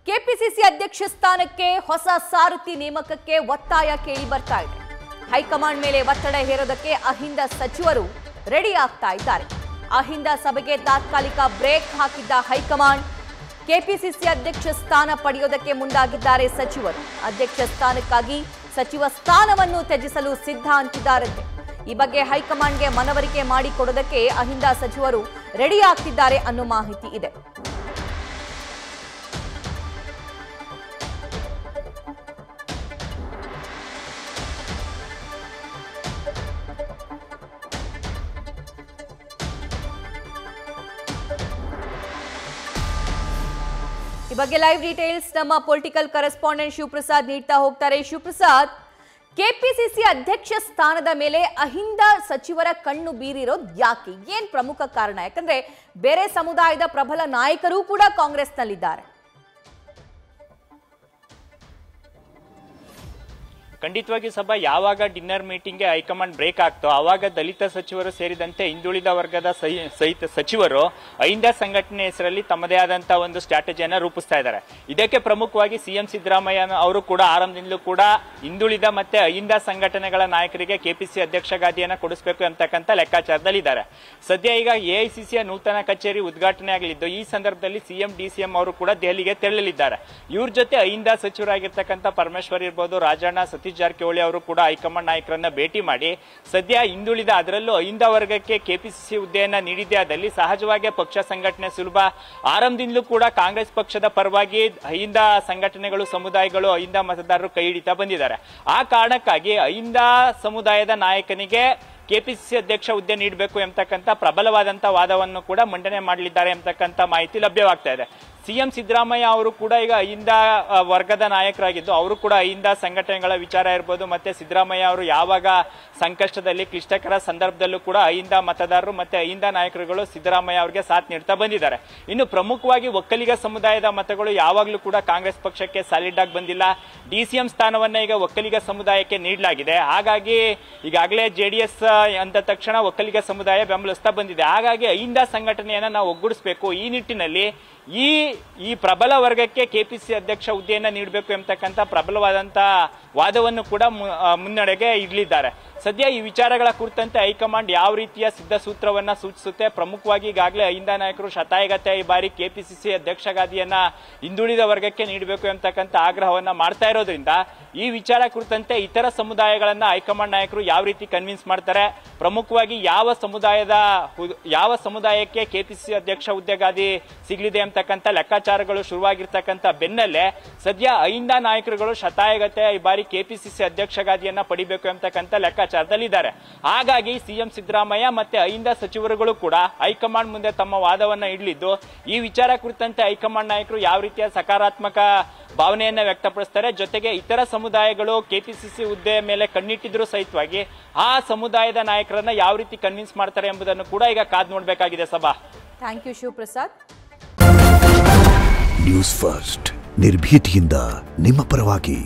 KPCC ಅಧ್ಯಕ್ಷ ಸ್ಥಾನಕ್ಕೆ ಹೊಸ ಸಾರಥಿ ನೇಮಕಕ್ಕೆ ಒತ್ತಾಯ ಕೇಳಿ ಬರ್ತಾ ಇದೆ. ಹೈಕಮಾಂಡ್ ಮೇಲೆ ಒತ್ತಡ ಹೇರೋದಕ್ಕೆ ಅಹಿಂದ ಸಚಿವರು ರೆಡಿ ಆಗ್ತಾ ಇದ್ದಾರೆ. ಅಹಿಂದ ಸಭೆಗೆ ತಾತ್ಕಾಲಿಕ ಬ್ರೇಕ್ ಹಾಕಿದ್ದ ಹೈಕಮಾಂಡ್ ಕೆಪಿಸಿಸಿ ಅಧ್ಯಕ್ಷ ಸ್ಥಾನ ಪಡೆಯೋದಕ್ಕೆ ಮುಂದಾಗಿದ್ದಾರೆ ಸಚಿವರು. ಅಧ್ಯಕ್ಷ ಸ್ಥಾನಕ್ಕಾಗಿ ಸಚಿವ ಸ್ಥಾನವನ್ನು ತ್ಯಜಿಸಲು ಸಿದ್ಧ ಅಂತಿದ್ದಾರಂತೆ. ಈ ಬಗ್ಗೆ ಹೈಕಮಾಂಡ್ಗೆ ಮನವರಿಕೆ ಮಾಡಿಕೊಡೋದಕ್ಕೆ ಅಹಿಂದ ಸಚಿವರು ರೆಡಿ ಆಗ್ತಿದ್ದಾರೆ ಅನ್ನೋ ಮಾಹಿತಿ ಇದೆ. ಈ ಬಗ್ಗೆ ಲೈವ್ ಡೀಟೇಲ್ಸ್ ನಮ್ಮ ಪೊಲಿಟಿಕಲ್ ಕರೆಸ್ಪಾಂಡೆಂಟ್ ಶಿವಪ್ರಸಾದ್ ನೀಡ್ತಾ ಹೋಗ್ತಾರೆ. ಶಿವಪ್ರಸಾದ್, ಕೆಪಿಸಿಸಿ ಅಧ್ಯಕ್ಷ ಸ್ಥಾನದ ಮೇಲೆ ಅಹಿಂದ ಸಚಿವರ ಕಣ್ಣು ಬೀರಿರೋದು ಯಾಕೆ? ಏನ್ ಪ್ರಮುಖ ಕಾರಣ? ಯಾಕಂದ್ರೆ ಬೇರೆ ಸಮುದಾಯದ ಪ್ರಬಲ ನಾಯಕರು ಕೂಡ ಕಾಂಗ್ರೆಸ್ನಲ್ಲಿದ್ದಾರೆ. ಖಂಡಿತವಾಗಿ ಸಭಾ ಯಾವಾಗ ಡಿನ್ನರ್ ಮೀಟಿಂಗ್ಗೆ ಹೈಕಮಾಂಡ್ ಬ್ರೇಕ್ ಆಗ್ತೋ ಆವಾಗ ದಲಿತ ಸಚಿವರು ಸೇರಿದಂತೆ ಹಿಂದುಳಿದ ವರ್ಗದ ಸಹಿತ ಸಚಿವರು ಅಹಿಂದ ಸಂಘಟನೆ ಹೆಸರಲ್ಲಿ ತಮ್ಮದೇ ಆದಂತಹ ಒಂದು ಸ್ಟ್ರಾಟಜಿಯನ್ನು ರೂಪಿಸ್ತಾ ಇದ್ದಾರೆ. ಇದಕ್ಕೆ ಪ್ರಮುಖವಾಗಿ ಸಿಎಂ ಸಿದ್ದರಾಮಯ್ಯ ಅವರು ಕೂಡ ಆರಂಭದಿಂದಲೂ ಕೂಡ ಹಿಂದುಳಿದ ಮತ್ತೆ ಅಹಿಂದ ಸಂಘಟನೆಗಳ ನಾಯಕರಿಗೆ ಕೆಪಿಸಿ ಅಧ್ಯಕ್ಷ ಗಾದಿಯನ್ನು ಕೊಡಿಸಬೇಕು ಅಂತಕ್ಕಂಥ ಲೆಕ್ಕಾಚಾರದಲ್ಲಿದ್ದಾರೆ. ಸದ್ಯ ಈಗ ಎಐಸಿಸಿಯ ನೂತನ ಕಚೇರಿ ಉದ್ಘಾಟನೆ ಆಗಲಿದ್ದು ಈ ಸಂದರ್ಭದಲ್ಲಿ ಸಿಎಂ ಡಿಸಿಎಂ ಅವರು ಕೂಡ ದೆಹಲಿಗೆ ತೆರಳಲಿದ್ದಾರೆ. ಇವ್ರ ಜೊತೆ ಅಹಿಂದ ಸಚಿವರಾಗಿರ್ತಕ್ಕಂಥ ಪರಮೇಶ್ವರ್ ಇರ್ಬೋದು, ರಾಜಣ್ಣ, ಸತೀಶ್ ಜಾರಕಿಹೊಳಿ ಅವರು ಕೂಡ ಹೈಕಮಾಂಡ್ ನಾಯಕರನ್ನ ಭೇಟಿ ಮಾಡಿ ಸದ್ಯ ಹಿಂದುಳಿದ ಅದರಲ್ಲೂ ಅಹಿಂದ ವರ್ಗಕ್ಕೆ ಕೆಪಿಸಿಸಿ ಹುದ್ದೆಯನ್ನ ನೀಡಿದ್ದೇ ಆದಲ್ಲಿ ಸಹಜವಾಗಿ ಪಕ್ಷ ಸಂಘಟನೆ ಸುಲಭ. ಆರಂಭದಿಂದಲೂ ಕೂಡ ಕಾಂಗ್ರೆಸ್ ಪಕ್ಷದ ಪರವಾಗಿ ಅಹಿಂದ ಸಂಘಟನೆಗಳು, ಸಮುದಾಯಗಳು, ಅಹಿಂದ ಮತದಾರರು ಕೈ ಹಿಡಿತಾ ಬಂದಿದ್ದಾರೆ. ಆ ಕಾರಣಕ್ಕಾಗಿ ಅಹಿಂದ ಸಮುದಾಯದ ನಾಯಕನಿಗೆ ಕೆಪಿಸಿಸಿ ಅಧ್ಯಕ್ಷ ಹುದ್ದೆ ನೀಡಬೇಕು ಎಂಬತಕ್ಕಂಥ ಪ್ರಬಲವಾದಂತಹ ವಾದವನ್ನು ಕೂಡ ಮಂಡನೆ ಮಾಡಲಿದ್ದಾರೆ ಎಂಬತಕ್ಕಂಥ ಮಾಹಿತಿ ಲಭ್ಯವಾಗ್ತಾ ಇದೆ. ಸಿಎಂ ಸಿದ್ದರಾಮಯ್ಯ ಅವರು ಕೂಡ ಈಗ ಅಹಿಂದ ವರ್ಗದ ನಾಯಕರಾಗಿದ್ದು ಅವರು ಕೂಡ ಅಹಿಂದ ಸಂಘಟನೆಗಳ ವಿಚಾರ ಇರ್ಬೋದು, ಮತ್ತೆ ಸಿದ್ದರಾಮಯ್ಯ ಅವರು ಯಾವಾಗ ಸಂಕಷ್ಟದಲ್ಲಿ ಕ್ಲಿಷ್ಟಕರ ಸಂದರ್ಭದಲ್ಲೂ ಕೂಡ ಅಹಿಂದ ಮತದಾರರು ಮತ್ತೆ ಅಹಿಂದ ನಾಯಕರುಗಳು ಸಿದ್ದರಾಮಯ್ಯ ಅವರಿಗೆ ಸಾಥ್ ನೀಡ್ತಾ ಬಂದಿದ್ದಾರೆ. ಇನ್ನು ಪ್ರಮುಖವಾಗಿ ಒಕ್ಕಲಿಗ ಸಮುದಾಯದ ಮತಗಳು ಯಾವಾಗಲೂ ಕೂಡ ಕಾಂಗ್ರೆಸ್ ಪಕ್ಷಕ್ಕೆ ಸಾಲಿಡ್ ಆಗಿ ಬಂದಿಲ್ಲ. ಡಿಸಿಎಂ ಸ್ಥಾನವನ್ನ ಈಗ ಒಕ್ಕಲಿಗ ಸಮುದಾಯಕ್ಕೆ ನೀಡಲಾಗಿದೆ. ಹಾಗಾಗಿ ಈಗಾಗಲೇ ಜೆಡಿಎಸ್ ಅಂದ ತಕ್ಷಣ ಒಕ್ಕಲಿಗ ಸಮುದಾಯ ಬೆಂಬಲಿಸ್ತಾ ಬಂದಿದೆ. ಹಾಗಾಗಿ ಅಹಿಂದ ಸಂಘಟನೆಯನ್ನ ನಾವು ಒಗ್ಗೂಡಿಸಬೇಕು. ಈ ನಿಟ್ಟಿನಲ್ಲಿ ಈ ಪ್ರಬಲ ವರ್ಗಕ್ಕೆ ಕೆಪಿಸಿ ಅಧ್ಯಕ್ಷ ಹುದ್ದೆಯನ್ನ ನೀಡಬೇಕು ಎಂಬತಕ್ಕಂಥ ಪ್ರಬಲವಾದಂತಹ ವಾದವನ್ನು ಕೂಡ ಮುನ್ನಡೆಗೆ ಇಡಲಿದ್ದಾರೆ. ಸದ್ಯ ಈ ವಿಚಾರಗಳ ಕುರಿತಂತೆ ಹೈಕಮಾಂಡ್ ಯಾವ ರೀತಿಯ ಸಿದ್ಧ ಸೂತ್ರವನ್ನ ಸೂಚಿಸುತ್ತೆ? ಪ್ರಮುಖವಾಗಿ ಈಗಾಗಲೇ ಅಹಿಂದ ನಾಯಕರು ಶತಾಯಗತ ಈ ಬಾರಿ ಕೆಪಿಸಿಸಿ ಅಧ್ಯಕ್ಷ ಗಾದಿಯನ್ನ ಹಿಂದುಳಿದ ವರ್ಗಕ್ಕೆ ನೀಡಬೇಕು ಎಂಬತಕ್ಕಂಥ ಆಗ್ರಹವನ್ನ ಮಾಡ್ತಾ ಇರೋದ್ರಿಂದ ಈ ವಿಚಾರ ಕುರಿತಂತೆ ಇತರ ಸಮುದಾಯಗಳನ್ನ ಹೈಕಮಾಂಡ್ ನಾಯಕರು ಯಾವ ರೀತಿ ಕನ್ವಿನ್ಸ್ ಮಾಡ್ತಾರೆ, ಪ್ರಮುಖವಾಗಿ ಯಾವ ಸಮುದಾಯಕ್ಕೆ ಕೆಪಿಸಿಸಿ ಅಧ್ಯಕ್ಷ ಹುದ್ದೆ ಗಾದಿ ಸಿಗಲಿದೆ ಎಂಬತಕ್ಕಂಥ ಲೆಕ್ಕಾಚಾರಗಳು ಶುರುವಾಗಿರ್ತಕ್ಕಂಥ ಬೆನ್ನಲ್ಲೇ ಸದ್ಯ ಅಹಿಂದ ನಾಯಕರುಗಳು ಶತಾಯಗತೆ ಈ ಬಾರಿ ಕೆಪಿಸಿಸಿ ಅಧ್ಯಕ್ಷ ಗಾದಿಯನ್ನ ಪಡಿಬೇಕು ಎಂಬತಕ್ಕಂಥ ಲೆಕ್ಕಾಚಾರದಲ್ಲಿದ್ದಾರೆ. ಹಾಗಾಗಿ ಸಿಎಂ ಸಿದ್ದರಾಮಯ್ಯ ಮತ್ತೆ ಅಹಿಂದ ಸಚಿವರುಗಳು ಕೂಡ ಹೈಕಮಾಂಡ್ ಮುಂದೆ ತಮ್ಮ ವಾದವನ್ನ ಇಡಲಿದ್ದು ಈ ವಿಚಾರ ಕುರಿತಂತೆ ಹೈಕಮಾಂಡ್ ನಾಯಕರು ಯಾವ ರೀತಿಯ ಸಕಾರಾತ್ಮಕ ಭಾವನೆಯನ್ನ ವ್ಯಕ್ತಪಡಿಸ್ತಾರೆ, ಜೊತೆಗೆ ಇತರ ಸಮುದಾಯಗಳು ಕೆಪಿಸಿಸಿ ಹುದ್ದೆ ಮೇಲೆ ಕಣ್ಣಿಟ್ಟಿದ್ರು ಸಹಿತವಾಗಿ ಆ ಸಮುದಾಯದ ನಾಯಕರನ್ನ ಯಾವ ರೀತಿ ಕನ್ವಿನ್ಸ್ ಮಾಡ್ತಾರೆ ಎಂಬುದನ್ನು ಕೂಡ ಈಗ ಕಾದ್ ನೋಡಬೇಕಾಗಿದೆ. ಸಭಾ, thank you Shivaprasad. News First ನಿರ್ಭೀತಿಯಿಂದ ನಿಮ್ಮ ಪರವಾಗಿ.